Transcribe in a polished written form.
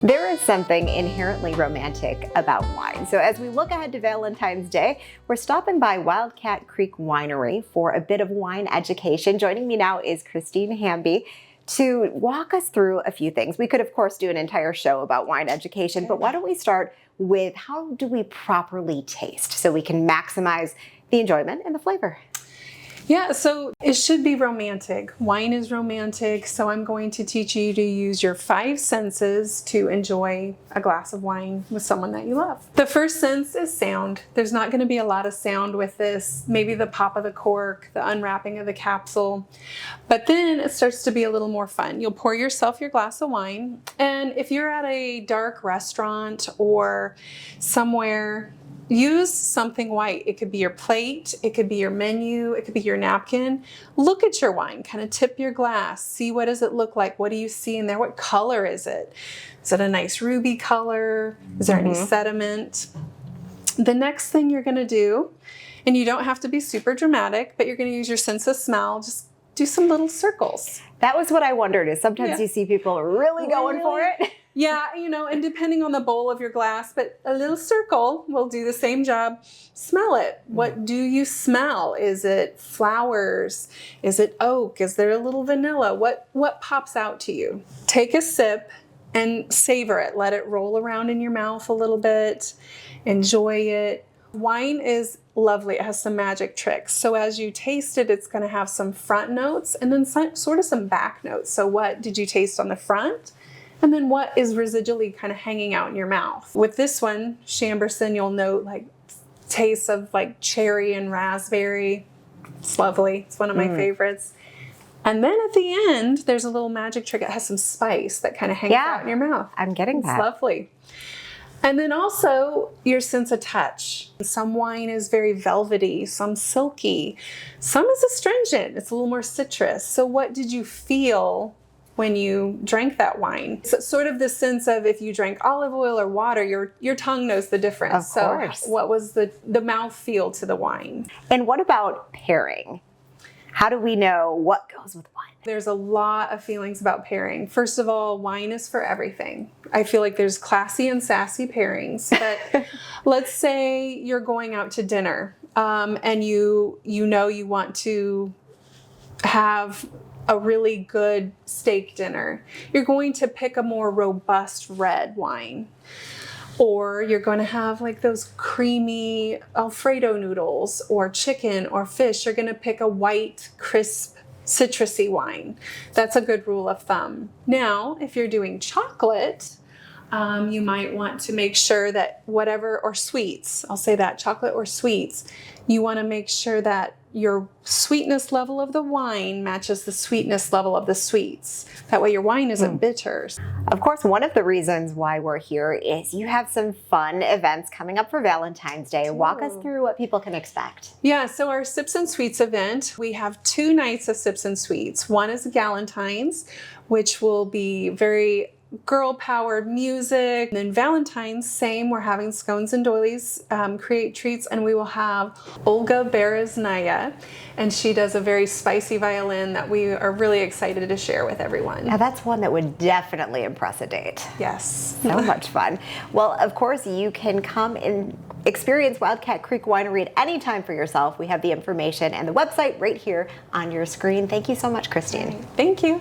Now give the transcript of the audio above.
There is something inherently romantic about wine. So as we look ahead to Valentine's Day, we're stopping by Wildcat Creek Winery for a bit of wine education. Joining me now is Christine Hamby to walk us through a few things. We could, of course, do an entire show about wine education, but why don't we start with how do we properly taste so we can maximize the enjoyment and the flavor? Yeah, so it should be romantic. Wine is romantic, so I'm going to teach you to use your 5 senses to enjoy a glass of wine with someone that you love. The first sense is sound. There's not going to be a lot of sound with this, maybe the pop of the cork, the unwrapping of the capsule, but then it starts to be a little more fun. You'll pour yourself your glass of wine, and if you're at a dark restaurant or somewhere, use something white. It could be your plate, it could be your menu, it could be your napkin. Look at your wine, kind of tip your glass, see what does it look like, what do you see in there, what color is it? Is it a nice ruby color? Is there any sediment? The next thing you're gonna do, and you don't have to be super dramatic, but you're gonna use your sense of smell, just do some little circles. That was what I wondered, is sometimes you see people really going for it. Yeah, and depending on the bowl of your glass, but a little circle will do the same job. Smell it. What do you smell? Is it flowers? Is it oak? Is there a little vanilla? What pops out to you? Take a sip and savor it. Let it roll around in your mouth a little bit. Enjoy it. Wine is lovely. It has some magic tricks. So as you taste it, it's going to have some front notes and then sort of some back notes. So what did you taste on the front? And then what is residually kind of hanging out in your mouth? With this one, Chamberson, you'll note like tastes of like cherry and raspberry. It's lovely. It's one of my favorites. And then at the end, there's a little magic trick. It has some spice that kind of hangs out in your mouth. I'm getting that. It's lovely. And then also your sense of touch. Some wine is very velvety, some silky, some is astringent. It's a little more citrus. So what did you feel when you drank that wine? So sort of the sense of if you drank olive oil or water, your tongue knows the difference. Of course. So what was the mouth feel to the wine? And what about pairing? How do we know what goes with what? There's a lot of feelings about pairing. First of all, wine is for everything. I feel like there's classy and sassy pairings, but let's say you're going out to dinner and you want to have a really good steak dinner. You're going to pick a more robust red wine. Or you're going to have like those creamy Alfredo noodles or chicken or fish. You're going to pick a white, crisp, citrusy wine. That's a good rule of thumb. Now, if you're doing chocolate, you might want to make sure that or sweets, I'll say that, chocolate or sweets, you want to make sure that your sweetness level of the wine matches the sweetness level of the sweets. That way your wine isn't bitter. Of course, one of the reasons why we're here is you have some fun events coming up for Valentine's Day. Walk us through what people can expect. Yeah, so our Sips and Sweets event, we have 2 nights of Sips and Sweets. One is Galentine's, which will be very girl-powered music. And then Valentine's, same, we're having scones and doilies create treats, and we will have Olga Bereznaya, and she does a very spicy violin that we are really excited to share with everyone. Now that's one that would definitely impress a date. Yes. So much fun. Well, of course, you can come and experience Wildcat Creek Winery at any time for yourself. We have the information and the website right here on your screen. Thank you so much, Christine. Thank you.